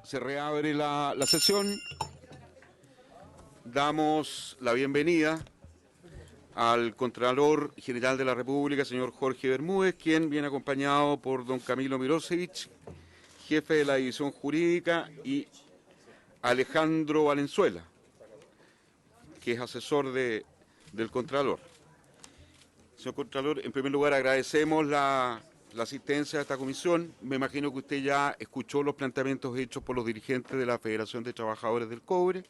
Se reabre la sesión. Damos la bienvenida al Contralor General de la República, señor Jorge Bermúdez, quien viene acompañado por don Camilo Mirosevich, jefe de la División Jurídica, y Alejandro Valenzuela, que es asesor del Contralor. Señor Contralor, en primer lugar agradecemos la asistencia a esta comisión. Me imagino que usted ya escuchó los planteamientos hechos por los dirigentes de la Federación de Trabajadores del Cobre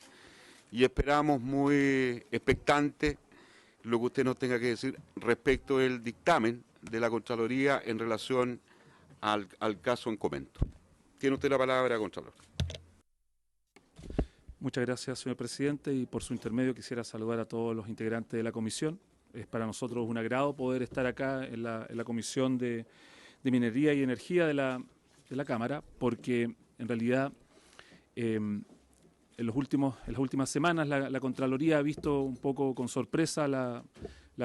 y esperamos muy expectante lo que usted nos tenga que decir respecto del dictamen de la Contraloría en relación al caso en comento. Tiene usted la palabra, Contralor. Muchas gracias, señor presidente, y por su intermedio quisiera saludar a todos los integrantes de la comisión. Es para nosotros un agrado poder estar acá en la Comisión de Minería y Energía de la Cámara, porque en realidad en las últimas semanas la Contraloría ha visto un poco con sorpresa la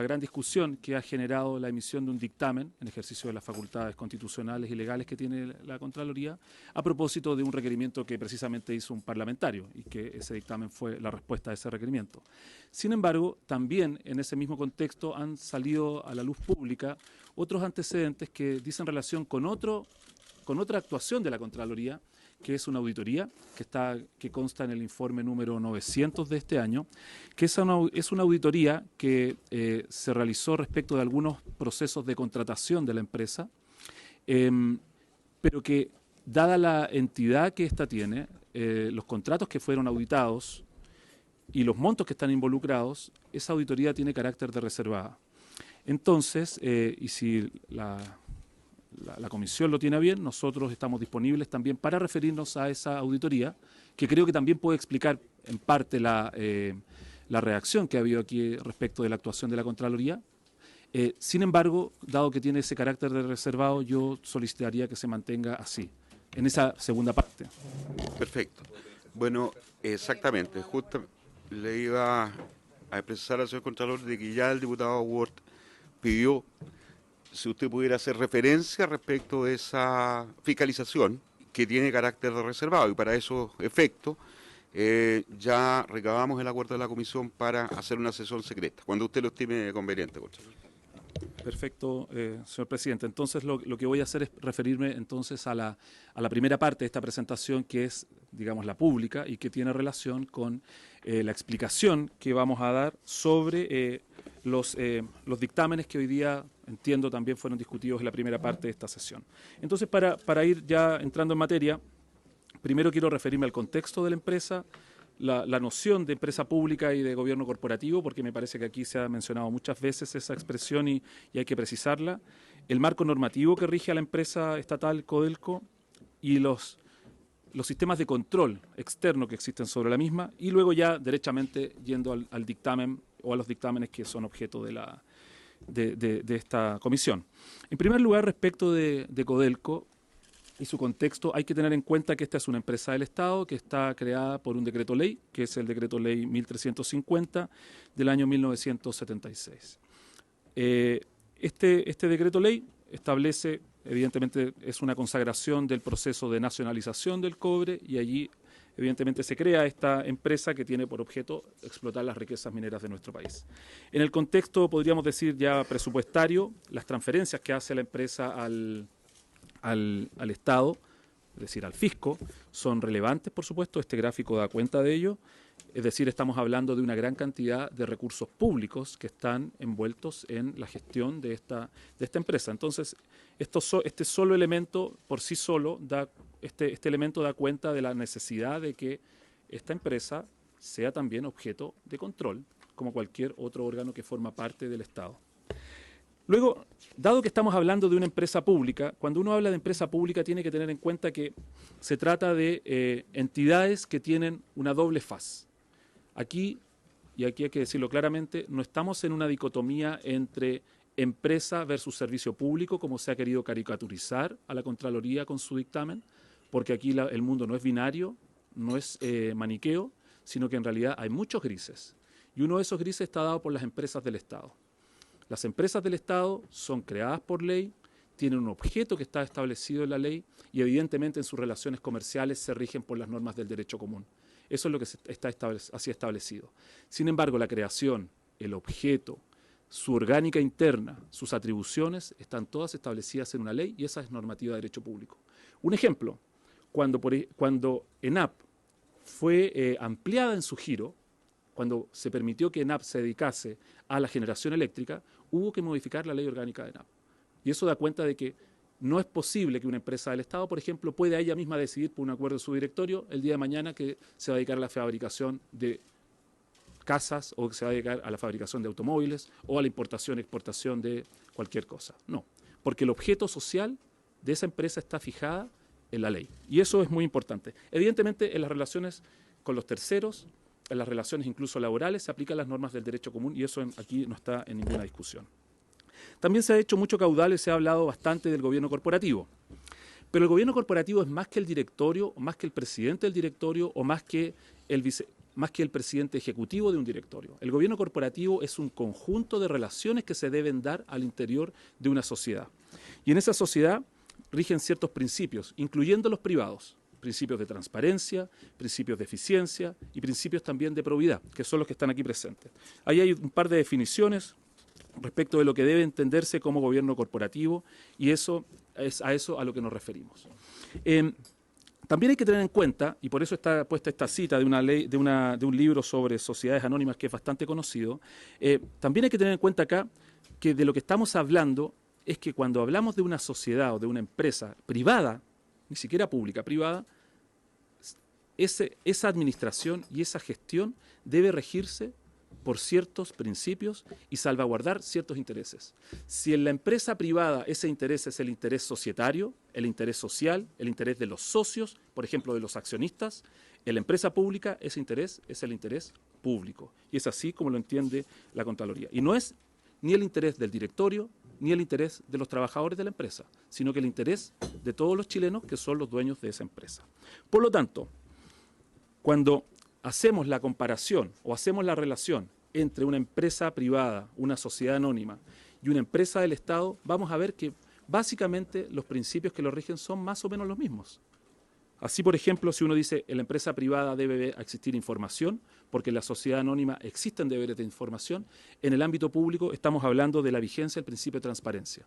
gran discusión que ha generado la emisión de un dictamen en ejercicio de las facultades constitucionales y legales que tiene la Contraloría a propósito de un requerimiento que precisamente hizo un parlamentario y que ese dictamen fue la respuesta a ese requerimiento. Sin embargo, también en ese mismo contexto han salido a la luz pública otros antecedentes que dicen relación con otra actuación de la Contraloría, que es una auditoría que consta en el informe número 900 de este año, que es una auditoría que se realizó respecto de algunos procesos de contratación de la empresa, pero que, dada la entidad que ésta tiene, los contratos que fueron auditados y los montos que están involucrados, esa auditoría tiene carácter de reservada. Entonces, y si la comisión lo tiene a bien, nosotros estamos disponibles también para referirnos a esa auditoría, que creo que también puede explicar en parte la reacción que ha habido aquí respecto de la actuación de la Contraloría. Sin embargo, dado que tiene ese carácter de reservado, yo solicitaría que se mantenga así, en esa segunda parte. Perfecto. Bueno, exactamente. Justo le iba a expresar al señor Contralor de que ya el diputado Ward pidió si usted pudiera hacer referencia respecto de esa fiscalización que tiene carácter de reservado, y para esos efectos ya recabamos el acuerdo de la comisión para hacer una sesión secreta, cuando usted lo estime conveniente, Contralor. Perfecto, señor presidente. Entonces lo que voy a hacer es referirme entonces a la primera parte de esta presentación, que es, digamos, la pública y que tiene relación con la explicación que vamos a dar sobre los dictámenes que hoy día, entiendo, también fueron discutidos en la primera parte de esta sesión. Entonces, para ir ya entrando en materia, primero quiero referirme al contexto de la empresa, la noción de empresa pública y de gobierno corporativo, porque me parece que aquí se ha mencionado muchas veces esa expresión y hay que precisarla, el marco normativo que rige a la empresa estatal Codelco y los sistemas de control externo que existen sobre la misma, y luego ya derechamente yendo al dictamen o a los dictámenes que son objeto de esta comisión. En primer lugar, respecto de Codelco y su contexto, hay que tener en cuenta que esta es una empresa del Estado que está creada por un decreto ley, que es el decreto ley 1350 del año 1976. Este decreto ley establece, evidentemente es una consagración del proceso de nacionalización del cobre, y allí evidentemente se crea esta empresa que tiene por objeto explotar las riquezas mineras de nuestro país. En el contexto, podríamos decir ya presupuestario, las transferencias que hace la empresa al Estado, es decir, al fisco, son relevantes, por supuesto. Este gráfico da cuenta de ello. Es decir, estamos hablando de una gran cantidad de recursos públicos que están envueltos en la gestión de esta empresa. Entonces, este solo elemento, por sí solo, este elemento da cuenta de la necesidad de que esta empresa sea también objeto de control, como cualquier otro órgano que forma parte del Estado. Luego, dado que estamos hablando de una empresa pública, cuando uno habla de empresa pública tiene que tener en cuenta que se trata de entidades que tienen una doble faz. Aquí, y aquí hay que decirlo claramente, no estamos en una dicotomía entre empresa versus servicio público, como se ha querido caricaturizar a la Contraloría con su dictamen, porque aquí el mundo no es binario, no es maniqueo, sino que en realidad hay muchos grises. Y uno de esos grises está dado por las empresas del Estado. Las empresas del Estado son creadas por ley, tienen un objeto que está establecido en la ley y evidentemente en sus relaciones comerciales se rigen por las normas del derecho común. Eso es lo que está así establecido. Sin embargo, la creación, el objeto, su orgánica interna, sus atribuciones, están todas establecidas en una ley y esa es normativa de derecho público. Un ejemplo, cuando ENAP fue ampliada en su giro, cuando se permitió que ENAP se dedicase a la generación eléctrica, hubo que modificar la ley orgánica de ENAP. Y eso da cuenta de que no es posible que una empresa del Estado, por ejemplo, pueda ella misma decidir por un acuerdo de su directorio el día de mañana que se va a dedicar a la fabricación de casas o que se va a dedicar a la fabricación de automóviles o a la importación y exportación de cualquier cosa. No, porque el objeto social de esa empresa está fijada en la ley. Y eso es muy importante. Evidentemente, en las relaciones con los terceros, en las relaciones incluso laborales, se aplican las normas del derecho común y eso aquí no está en ninguna discusión. También se ha hecho mucho caudal y se ha hablado bastante del gobierno corporativo. Pero el gobierno corporativo es más que el directorio, o más que el presidente del directorio, o más que el presidente ejecutivo de un directorio. El gobierno corporativo es un conjunto de relaciones que se deben dar al interior de una sociedad. Y en esa sociedad rigen ciertos principios, incluyendo los privados. Principios de transparencia, principios de eficiencia y principios también de probidad, que son los que están aquí presentes. Ahí hay un par de definiciones respecto de lo que debe entenderse como gobierno corporativo y eso es a lo que nos referimos. También hay que tener en cuenta, y por eso está puesta esta cita de un libro sobre sociedades anónimas que es bastante conocido, también hay que tener en cuenta acá que de lo que estamos hablando es que cuando hablamos de una sociedad o de una empresa privada, ni siquiera pública, privada, esa administración y esa gestión debe regirse por ciertos principios y salvaguardar ciertos intereses. Si en la empresa privada ese interés es el interés societario, el interés social, el interés de los socios, por ejemplo, de los accionistas, en la empresa pública ese interés es el interés público. Y es así como lo entiende la Contraloría. Y no es ni el interés del directorio, ni el interés de los trabajadores de la empresa, sino que el interés de todos los chilenos que son los dueños de esa empresa. Por lo tanto, cuando hacemos la comparación o hacemos la relación entre una empresa privada, una sociedad anónima y una empresa del Estado, vamos a ver que básicamente los principios que lo rigen son más o menos los mismos. Así, por ejemplo, si uno dice en la empresa privada debe existir información, porque en la sociedad anónima existen deberes de información, en el ámbito público estamos hablando de la vigencia del principio de transparencia.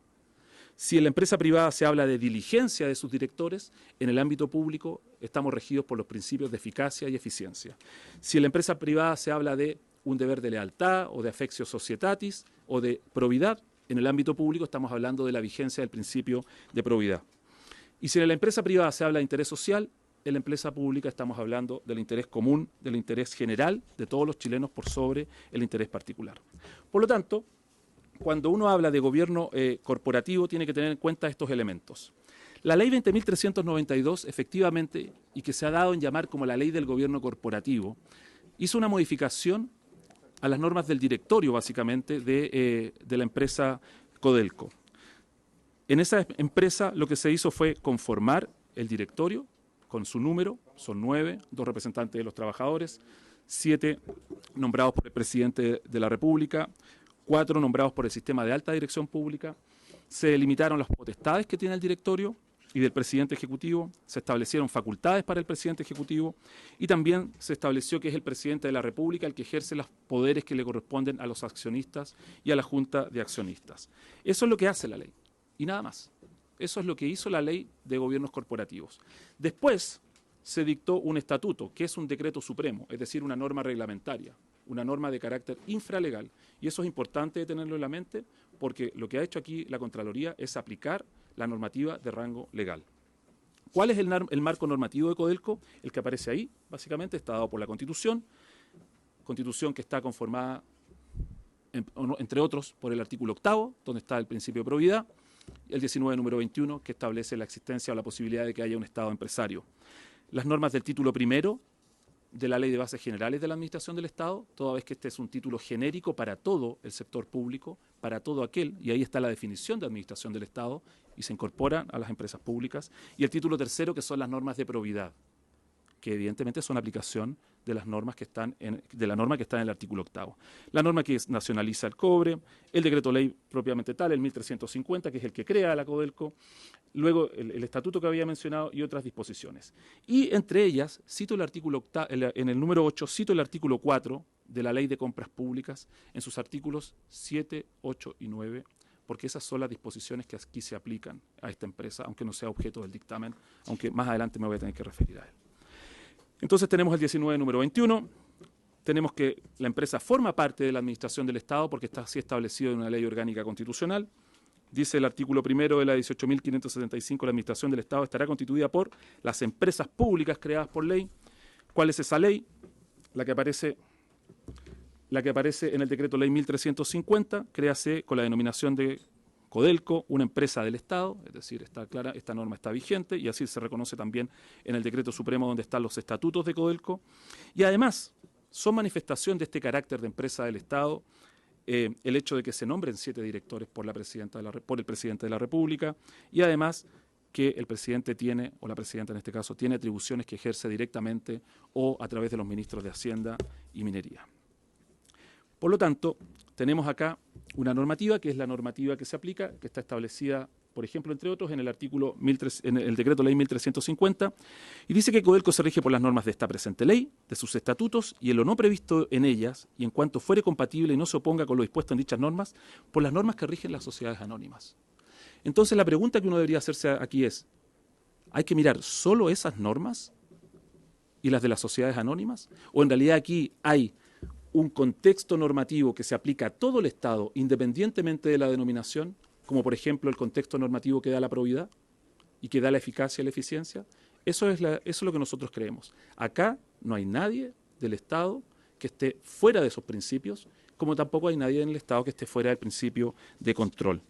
Si en la empresa privada se habla de diligencia de sus directores, en el ámbito público estamos regidos por los principios de eficacia y eficiencia. Si en la empresa privada se habla de un deber de lealtad o de affectio societatis o de probidad, en el ámbito público estamos hablando de la vigencia del principio de probidad. Y si en la empresa privada se habla de interés social, en la empresa pública estamos hablando del interés común, del interés general de todos los chilenos por sobre el interés particular. Por lo tanto, cuando uno habla de gobierno corporativo tiene que tener en cuenta estos elementos. La ley 20.392, efectivamente, y que se ha dado en llamar como la ley del gobierno corporativo, hizo una modificación a las normas del directorio, básicamente, de la empresa Codelco. En esa empresa lo que se hizo fue conformar el directorio con su número, son 9, 2 representantes de los trabajadores, 7 nombrados por el presidente de la República, 4 nombrados por el sistema de alta dirección pública, se delimitaron las potestades que tiene el directorio y del presidente ejecutivo, se establecieron facultades para el presidente ejecutivo y también se estableció que es el presidente de la República el que ejerce los poderes que le corresponden a los accionistas y a la Junta de Accionistas. Eso es lo que hace la ley. Y nada más. Eso es lo que hizo la ley de gobiernos corporativos. Después se dictó un estatuto, que es un decreto supremo, es decir, una norma reglamentaria, una norma de carácter infralegal. Y eso es importante tenerlo en la mente porque lo que ha hecho aquí la Contraloría es aplicar la normativa de rango legal. ¿Cuál es el marco normativo de Codelco? El que aparece ahí, básicamente, está dado por la Constitución que está conformada, entre otros, por el artículo 8º, donde está el principio de probidad, el 19, número 21, que establece la existencia o la posibilidad de que haya un Estado empresario. Las normas del título primero de la Ley de Bases Generales de la Administración del Estado, toda vez que este es un título genérico para todo el sector público, para todo aquel, y ahí está la definición de Administración del Estado, y se incorpora a las empresas públicas, y el título tercero, que son las normas de probidad, que evidentemente son aplicación de las normas que están de la norma que está en el artículo 8º. La norma que nacionaliza el cobre, el decreto ley propiamente tal, el 1350, que es el que crea la Codelco, luego el estatuto que había mencionado y otras disposiciones. Y entre ellas, cito el artículo en el número 8, cito el artículo 4 de la Ley de Compras Públicas en sus artículos 7, 8 y 9, porque esas son las disposiciones que aquí se aplican a esta empresa, aunque no sea objeto del dictamen, aunque más adelante me voy a tener que referir a él. Entonces tenemos el 19, número 21, tenemos que la empresa forma parte de la administración del Estado porque está así establecido en una ley orgánica constitucional. Dice el artículo 1 de la 18.575, la administración del Estado estará constituida por las empresas públicas creadas por ley. ¿Cuál es esa ley? La que aparece en el decreto ley 1350, créase con la denominación de Codelco, una empresa del Estado, es decir, está clara, esta norma está vigente y así se reconoce también en el decreto supremo donde están los estatutos de Codelco. Y además, son manifestación de este carácter de empresa del Estado el hecho de que se nombren 7 directores por el presidente de la República y además que el presidente tiene, o la presidenta en este caso, tiene atribuciones que ejerce directamente o a través de los ministros de Hacienda y Minería. Por lo tanto, tenemos acá una normativa que es la normativa que se aplica, que está establecida, por ejemplo, entre otros, en el artículo en el decreto ley 1350, y dice que Codelco se rige por las normas de esta presente ley, de sus estatutos y en lo no previsto en ellas, y en cuanto fuere compatible y no se oponga con lo dispuesto en dichas normas, por las normas que rigen las sociedades anónimas. Entonces, la pregunta que uno debería hacerse aquí es, ¿hay que mirar solo esas normas y las de las sociedades anónimas? ¿O en realidad aquí hay un contexto normativo que se aplica a todo el Estado, independientemente de la denominación, como por ejemplo el contexto normativo que da la probidad y que da la eficacia y la eficiencia? Eso es lo que nosotros creemos. Acá no hay nadie del Estado que esté fuera de esos principios, como tampoco hay nadie en el Estado que esté fuera del principio de control.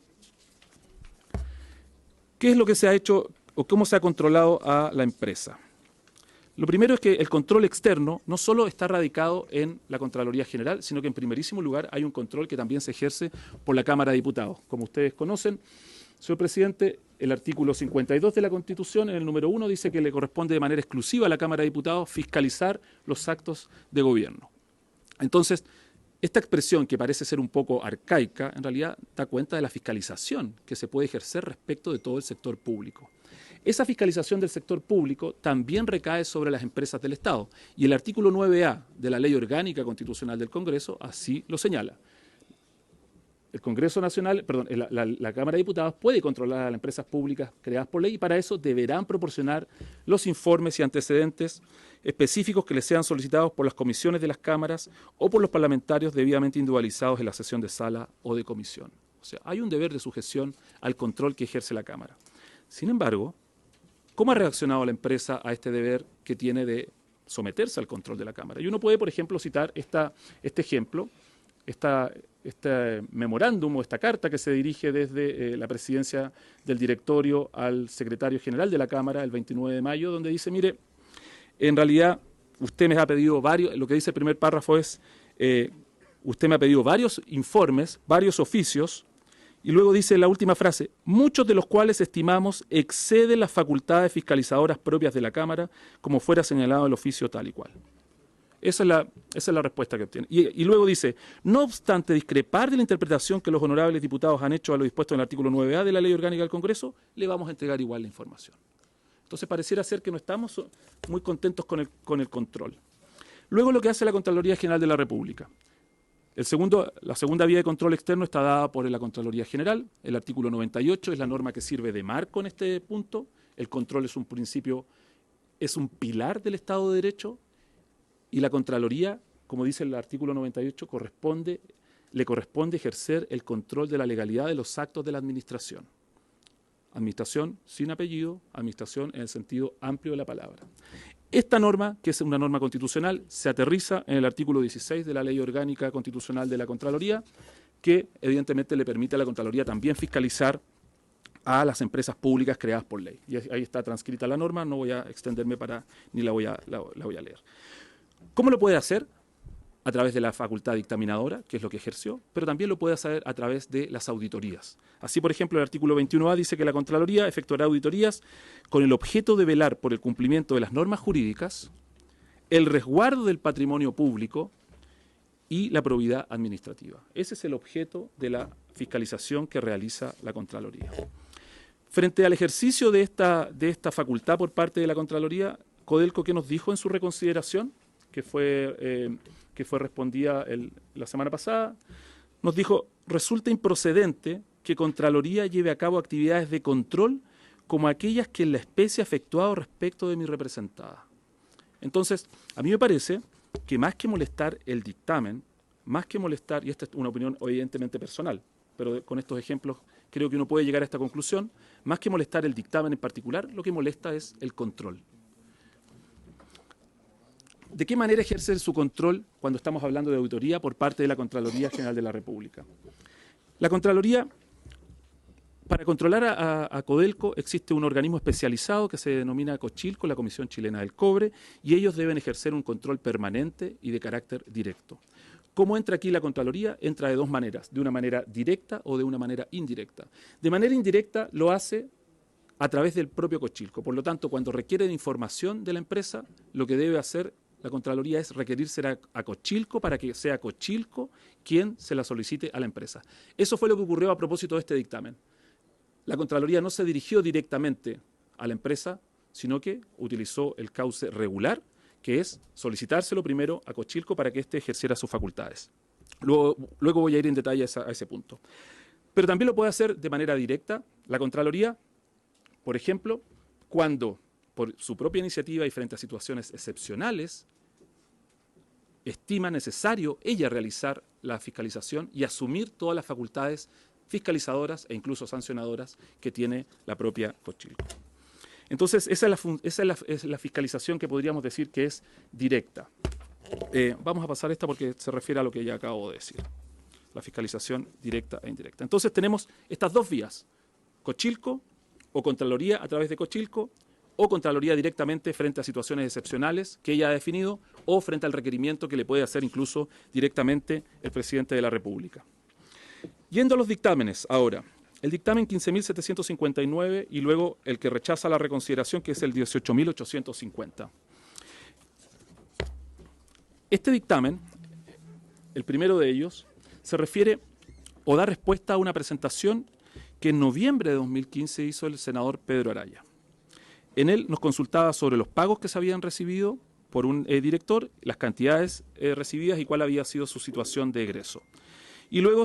¿Qué es lo que se ha hecho o cómo se ha controlado a la empresa? Lo primero es que el control externo no solo está radicado en la Contraloría General, sino que en primerísimo lugar hay un control que también se ejerce por la Cámara de Diputados. Como ustedes conocen, señor presidente, el artículo 52 de la Constitución, en el número 1, dice que le corresponde de manera exclusiva a la Cámara de Diputados fiscalizar los actos de gobierno. Entonces, esta expresión, que parece ser un poco arcaica, en realidad da cuenta de la fiscalización que se puede ejercer respecto de todo el sector público. Esa fiscalización del sector público también recae sobre las empresas del Estado y el artículo 9A de la Ley Orgánica Constitucional del Congreso así lo señala. El Congreso Nacional, la Cámara de Diputados puede controlar a las empresas públicas creadas por ley y para eso deberán proporcionar los informes y antecedentes específicos que les sean solicitados por las comisiones de las cámaras o por los parlamentarios debidamente individualizados en la sesión de sala o de comisión. O sea, hay un deber de sujeción al control que ejerce la Cámara. Sin embargo, ¿cómo ha reaccionado la empresa a este deber que tiene de someterse al control de la Cámara? Y uno puede, por ejemplo, citar este ejemplo, este memorándum o esta carta que se dirige desde la presidencia del directorio al secretario general de la Cámara el 29 de mayo, donde dice, mire, en realidad usted me ha pedido varios, lo que dice el primer párrafo es, usted me ha pedido varios informes, varios oficios, y luego dice la última frase, muchos de los cuales estimamos exceden las facultades fiscalizadoras propias de la Cámara, como fuera señalado el oficio tal y cual. Esa es la respuesta que obtiene. Y luego dice, no obstante discrepar de la interpretación que los honorables diputados han hecho a lo dispuesto en el artículo 9A de la Ley Orgánica del Congreso, le vamos a entregar igual la información. Entonces pareciera ser que no estamos muy contentos con el control. Luego lo que hace la Contraloría General de la República. La segunda vía de control externo está dada por la Contraloría General. El artículo 98 es la norma que sirve de marco en este punto. El control es un principio, es un pilar del Estado de Derecho y la Contraloría, como dice el artículo 98, le corresponde ejercer el control de la legalidad de los actos de la administración. Administración sin apellido, administración en el sentido amplio de la palabra. Esta norma, que es una norma constitucional, se aterriza en el artículo 16 de la Ley Orgánica Constitucional de la Contraloría, que evidentemente le permite a la Contraloría también fiscalizar a las empresas públicas creadas por ley. Y ahí está transcrita la norma, no voy a extenderme ni la voy a leer. ¿Cómo lo puede hacer? A través de la facultad dictaminadora, que es lo que ejerció, pero también lo puede hacer a través de las auditorías. Así, por ejemplo, el artículo 21A dice que la Contraloría efectuará auditorías con el objeto de velar por el cumplimiento de las normas jurídicas el resguardo del patrimonio público y la probidad administrativa. Ese es el objeto de la fiscalización que realiza la Contraloría. Frente al ejercicio de esta facultad por parte de la Contraloría, Codelco, ¿qué nos dijo en su reconsideración? Que fue respondida la semana pasada, nos dijo: resulta improcedente que Contraloría lleve a cabo actividades de control como aquellas que en la especie ha efectuado respecto de mi representada. Entonces, a mí me parece que más que molestar el dictamen, más que molestar, y esta es una opinión evidentemente personal, pero con estos ejemplos creo que uno puede llegar a esta conclusión, más que molestar el dictamen en particular, lo que molesta es el control. ¿De qué manera ejerce su control cuando estamos hablando de auditoría por parte de la Contraloría General de la República? La Contraloría, para controlar a Codelco, existe un organismo especializado que se denomina Cochilco, la Comisión Chilena del Cobre, y ellos deben ejercer un control permanente y de carácter directo. ¿Cómo entra aquí la Contraloría? Entra de dos maneras, de una manera directa o de una manera indirecta. De manera indirecta lo hace a través del propio Cochilco. Por lo tanto, cuando requiere de información de la empresa, lo que debe hacer la Contraloría es requerírsela a Cochilco para que sea Cochilco quien se la solicite a la empresa. Eso fue lo que ocurrió a propósito de este dictamen. La Contraloría no se dirigió directamente a la empresa, sino que utilizó el cauce regular, que es solicitárselo primero a Cochilco para que éste ejerciera sus facultades. Luego voy a ir en detalle a ese punto. Pero también lo puede hacer de manera directa la Contraloría, por ejemplo, cuando por su propia iniciativa y frente a situaciones excepcionales, estima necesario ella realizar la fiscalización y asumir todas las facultades fiscalizadoras e incluso sancionadoras que tiene la propia Cochilco. Entonces, esa es la fiscalización que podríamos decir que es directa. Vamos a pasar esta porque se refiere a lo que ya acabo de decir. La fiscalización directa e indirecta. Entonces, tenemos estas dos vías. Cochilco o Contraloría a través de Cochilco, o Contraloría directamente frente a situaciones excepcionales que ella ha definido, o frente al requerimiento que le puede hacer incluso directamente el presidente de la República. Yendo a los dictámenes ahora, el dictamen 15.759 y luego el que rechaza la reconsideración, que es el 18.850. Este dictamen, el primero de ellos, se refiere o da respuesta a una presentación que en noviembre de 2015 hizo el senador Pedro Araya. En él nos consultaba sobre los pagos que se habían recibido por un director, las cantidades recibidas y cuál había sido su situación de egreso. Y luego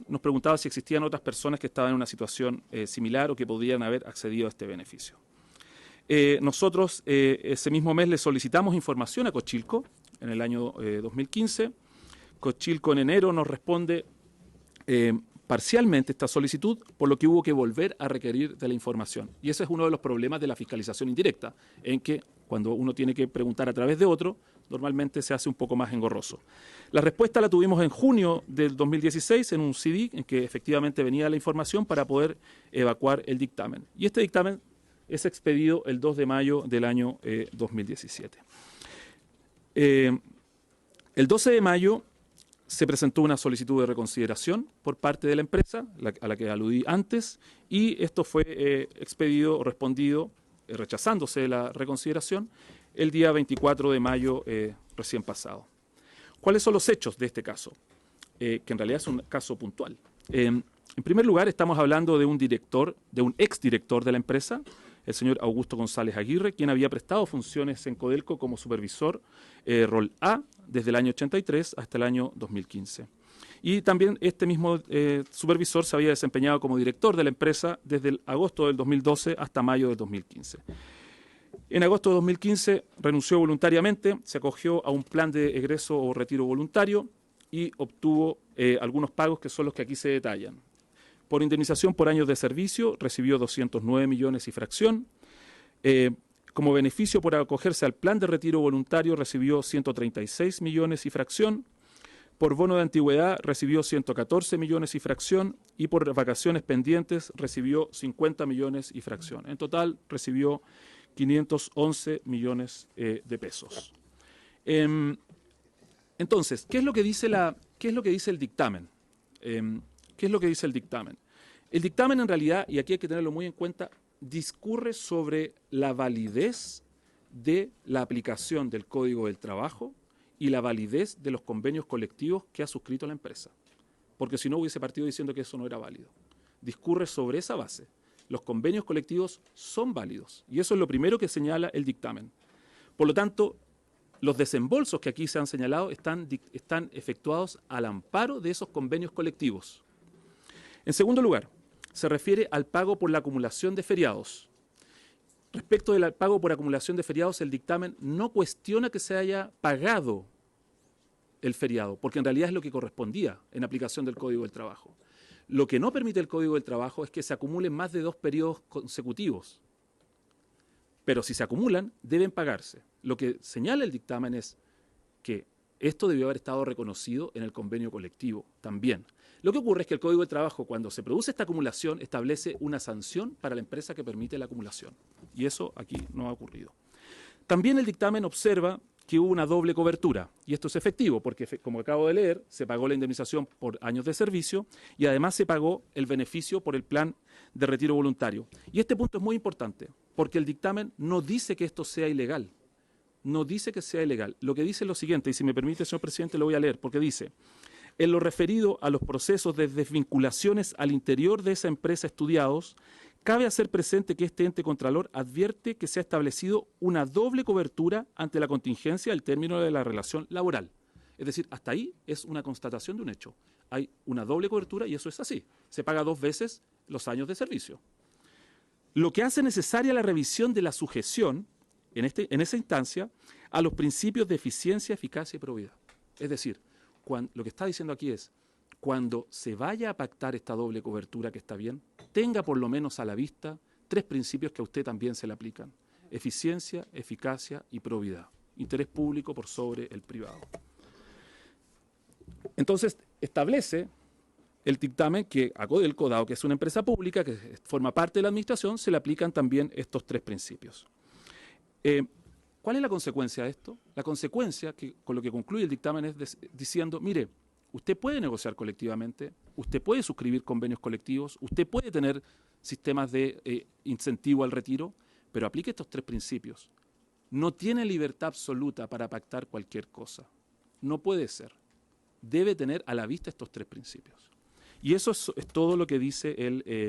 nos preguntaba si existían otras personas que estaban en una situación similar o que podrían haber accedido a este beneficio. Nosotros ese mismo mes le solicitamos información a Cochilco en el año 2015. Cochilco en enero nos responde parcialmente esta solicitud, por lo que hubo que volver a requerir de la información. Y ese es uno de los problemas de la fiscalización indirecta, en que cuando uno tiene que preguntar a través de otro, normalmente se hace un poco más engorroso. La respuesta la tuvimos en junio del 2016 en un CD en que efectivamente venía la información para poder evacuar el dictamen. Y este dictamen es expedido el 2 de mayo del año 2017. El 12 de mayo se presentó una solicitud de reconsideración por parte de la empresa, a la que aludí antes, y esto fue expedido o respondido, rechazándose la reconsideración, el día 24 de mayo recién pasado. ¿Cuáles son los hechos de este caso? Que en realidad es un caso puntual. En primer lugar, estamos hablando de un exdirector de la empresa, el señor Augusto González Aguirre, quien había prestado funciones en Codelco como supervisor rol A desde el año 83 hasta el año 2015. Y también este mismo supervisor se había desempeñado como director de la empresa desde el agosto del 2012 hasta mayo del 2015. En agosto de 2015 renunció voluntariamente, se acogió a un plan de egreso o retiro voluntario y obtuvo algunos pagos que son los que aquí se detallan. Por indemnización por años de servicio recibió 209 millones y fracción. Como beneficio por acogerse al plan de retiro voluntario recibió 136 millones y fracción. Por bono de antigüedad recibió 114 millones y fracción. Y por vacaciones pendientes recibió 50 millones y fracción. En total recibió 511 millones de pesos. Entonces, ¿qué es lo que dice el dictamen? ¿Qué es lo que dice el dictamen? El dictamen en realidad, y aquí hay que tenerlo muy en cuenta, discurre sobre la validez de la aplicación del Código del Trabajo y la validez de los convenios colectivos que ha suscrito la empresa. Porque si no hubiese partido diciendo que eso no era válido. Discurre sobre esa base. Los convenios colectivos son válidos. Y eso es lo primero que señala el dictamen. Por lo tanto, los desembolsos que aquí se han señalado están efectuados al amparo de esos convenios colectivos. En segundo lugar, se refiere al pago por la acumulación de feriados. Respecto del pago por acumulación de feriados, el dictamen no cuestiona que se haya pagado el feriado, porque en realidad es lo que correspondía en aplicación del Código del Trabajo. Lo que no permite el Código del Trabajo es que se acumulen más de 2 periodos consecutivos. Pero si se acumulan, deben pagarse. Lo que señala el dictamen es que esto debió haber estado reconocido en el convenio colectivo también. Lo que ocurre es que el Código del Trabajo, cuando se produce esta acumulación, establece una sanción para la empresa que permite la acumulación. Y eso aquí no ha ocurrido. También el dictamen observa que hubo una doble cobertura, y esto es efectivo, porque como acabo de leer, se pagó la indemnización por años de servicio y además se pagó el beneficio por el plan de retiro voluntario. Y este punto es muy importante, porque el dictamen no dice que esto sea ilegal, no dice que sea ilegal. Lo que dice es lo siguiente, y si me permite, señor presidente, lo voy a leer, porque dice: en lo referido a los procesos de desvinculaciones al interior de esa empresa estudiados, cabe hacer presente que este ente contralor advierte que se ha establecido una doble cobertura ante la contingencia del término de la relación laboral. Es decir, hasta ahí es una constatación de un hecho. Hay una doble cobertura y eso es así. Se paga 2 veces los años de servicio. Lo que hace necesaria la revisión de la sujeción, en esa instancia, a los principios de eficiencia, eficacia y probidad. Es decir, lo que está diciendo aquí es: cuando se vaya a pactar esta doble cobertura que está bien, tenga por lo menos a la vista 3 principios que a usted también se le aplican: eficiencia, eficacia y probidad. Interés público por sobre el privado. Entonces, establece el dictamen que a Codelco, dado que es una empresa pública que forma parte de la administración, se le aplican también estos 3 principios. ¿Cuál es la consecuencia de esto? La consecuencia, con lo que concluye el dictamen, es diciendo: mire, usted puede negociar colectivamente, usted puede suscribir convenios colectivos, usted puede tener sistemas de incentivo al retiro, pero aplique estos 3 principios. No tiene libertad absoluta para pactar cualquier cosa. No puede ser. Debe tener a la vista estos 3 principios. Y eso es todo lo que dice el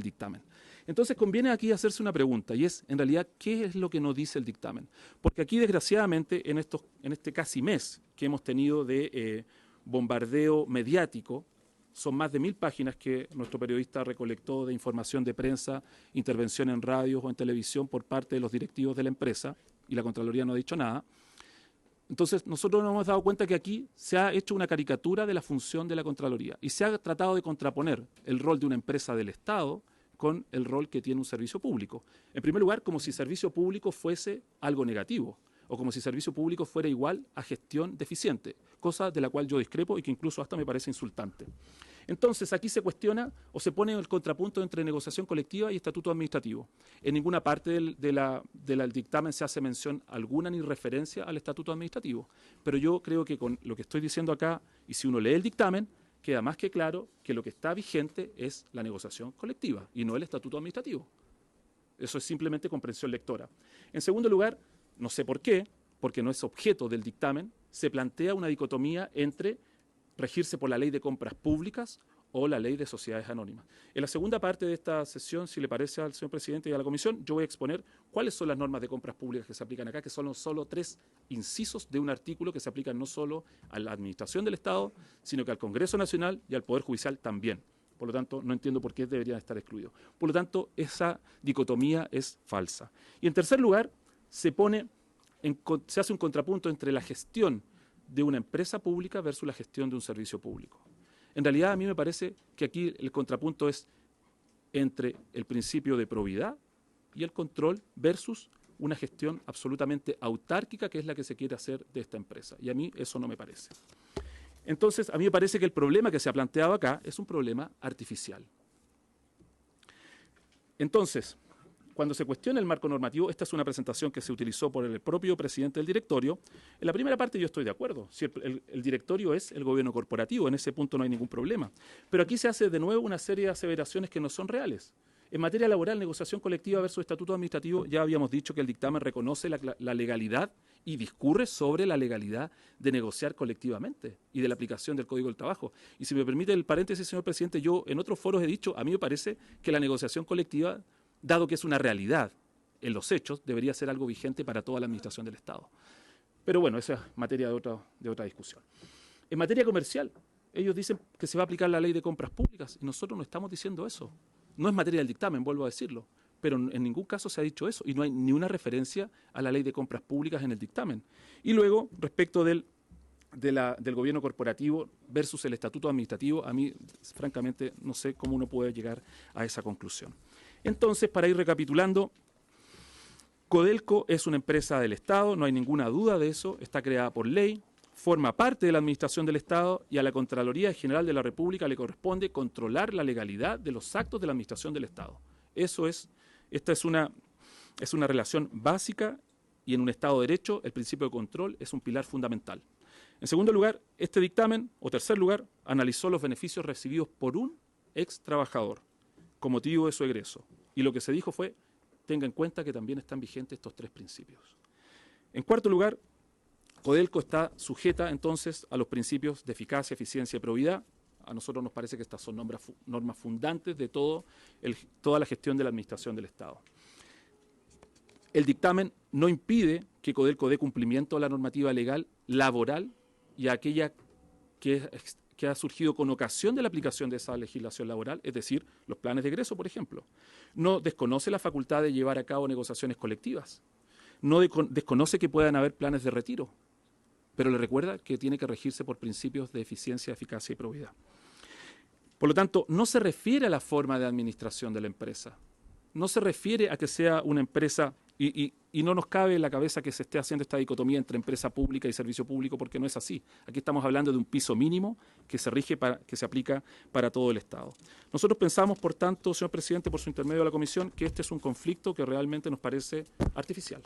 dictamen. Entonces conviene aquí hacerse una pregunta, y es, en realidad, ¿qué es lo que nos dice el dictamen? Porque aquí, desgraciadamente, en este casi mes que hemos tenido de bombardeo mediático, son más de 1000 páginas que nuestro periodista recolectó de información de prensa, intervención en radios o en televisión por parte de los directivos de la empresa, y la Contraloría no ha dicho nada. Entonces, nosotros nos hemos dado cuenta que aquí se ha hecho una caricatura de la función de la Contraloría y se ha tratado de contraponer el rol de una empresa del Estado con el rol que tiene un servicio público. En primer lugar, como si servicio público fuese algo negativo, o como si servicio público fuera igual a gestión deficiente, cosa de la cual yo discrepo y que incluso hasta me parece insultante. Entonces, aquí se cuestiona o se pone el contrapunto entre negociación colectiva y estatuto administrativo. En ninguna parte del dictamen se hace mención alguna ni referencia al estatuto administrativo, pero yo creo que con lo que estoy diciendo acá, y si uno lee el dictamen, queda más que claro que lo que está vigente es la negociación colectiva y no el estatuto administrativo. Eso es simplemente comprensión lectora. En segundo lugar, no sé por qué, porque no es objeto del dictamen, se plantea una dicotomía entre regirse por la ley de compras públicas o la ley de sociedades anónimas. En la segunda parte de esta sesión, si le parece al señor presidente y a la comisión, yo voy a exponer cuáles son las normas de compras públicas que se aplican acá, que son solo 3 incisos de un artículo que se aplican no solo a la administración del Estado, sino que al Congreso Nacional y al Poder Judicial también. Por lo tanto, no entiendo por qué deberían estar excluidos. Por lo tanto, esa dicotomía es falsa. Y en tercer lugar, se hace un contrapunto entre la gestión de una empresa pública versus la gestión de un servicio público. En realidad, a mí me parece que aquí el contrapunto es entre el principio de probidad y el control versus una gestión absolutamente autárquica, que es la que se quiere hacer de esta empresa. Y a mí eso no me parece. Entonces, a mí me parece que el problema que se ha planteado acá es un problema artificial. Entonces, cuando se cuestiona el marco normativo, esta es una presentación que se utilizó por el propio presidente del directorio. En la primera parte yo estoy de acuerdo. Si el directorio es el gobierno corporativo, en ese punto no hay ningún problema. Pero aquí se hace de nuevo una serie de aseveraciones que no son reales. En materia laboral, negociación colectiva versus estatuto administrativo, ya habíamos dicho que el dictamen reconoce la legalidad y discurre sobre la legalidad de negociar colectivamente y de la aplicación del Código del Trabajo. Y si me permite el paréntesis, señor presidente, yo en otros foros he dicho, a mí me parece que la negociación colectiva, dado que es una realidad en los hechos, debería ser algo vigente para toda la administración del Estado. Pero bueno, esa es materia de otra discusión. En materia comercial, ellos dicen que se va a aplicar la ley de compras públicas y nosotros no estamos diciendo eso. No es materia del dictamen, vuelvo a decirlo, pero en ningún caso se ha dicho eso y no hay ni una referencia a la ley de compras públicas en el dictamen. Y luego, respecto del gobierno corporativo versus el estatuto administrativo, a mí, francamente, no sé cómo uno puede llegar a esa conclusión. Entonces, para ir recapitulando, Codelco es una empresa del Estado, no hay ninguna duda de eso, está creada por ley, forma parte de la administración del Estado y a la Contraloría General de la República le corresponde controlar la legalidad de los actos de la administración del Estado. Esta es una relación básica y en un Estado de Derecho el principio de control es un pilar fundamental. En segundo lugar, este dictamen, o tercer lugar, analizó los beneficios recibidos por un ex trabajador con motivo de su egreso. Y lo que se dijo fue, tenga en cuenta que también están vigentes estos tres principios. En cuarto lugar, Codelco está sujeta entonces a los principios de eficacia, eficiencia y probidad. A nosotros nos parece que estas son normas fundantes de toda la gestión de la administración del Estado. El dictamen no impide que Codelco dé cumplimiento a la normativa legal laboral y a aquella que ha surgido con ocasión de la aplicación de esa legislación laboral, es decir, los planes de egreso, por ejemplo. No desconoce la facultad de llevar a cabo negociaciones colectivas. No desconoce que puedan haber planes de retiro, pero le recuerda que tiene que regirse por principios de eficiencia, eficacia y probidad. Por lo tanto, no se refiere a la forma de administración de la empresa. No se refiere a que sea una empresa, y no nos cabe en la cabeza que se esté haciendo esta dicotomía entre empresa pública y servicio público, porque no es así. Aquí estamos hablando de un piso mínimo que se aplica para todo el Estado. Nosotros pensamos, por tanto, señor presidente, por su intermedio de la comisión, que este es un conflicto que realmente nos parece artificial.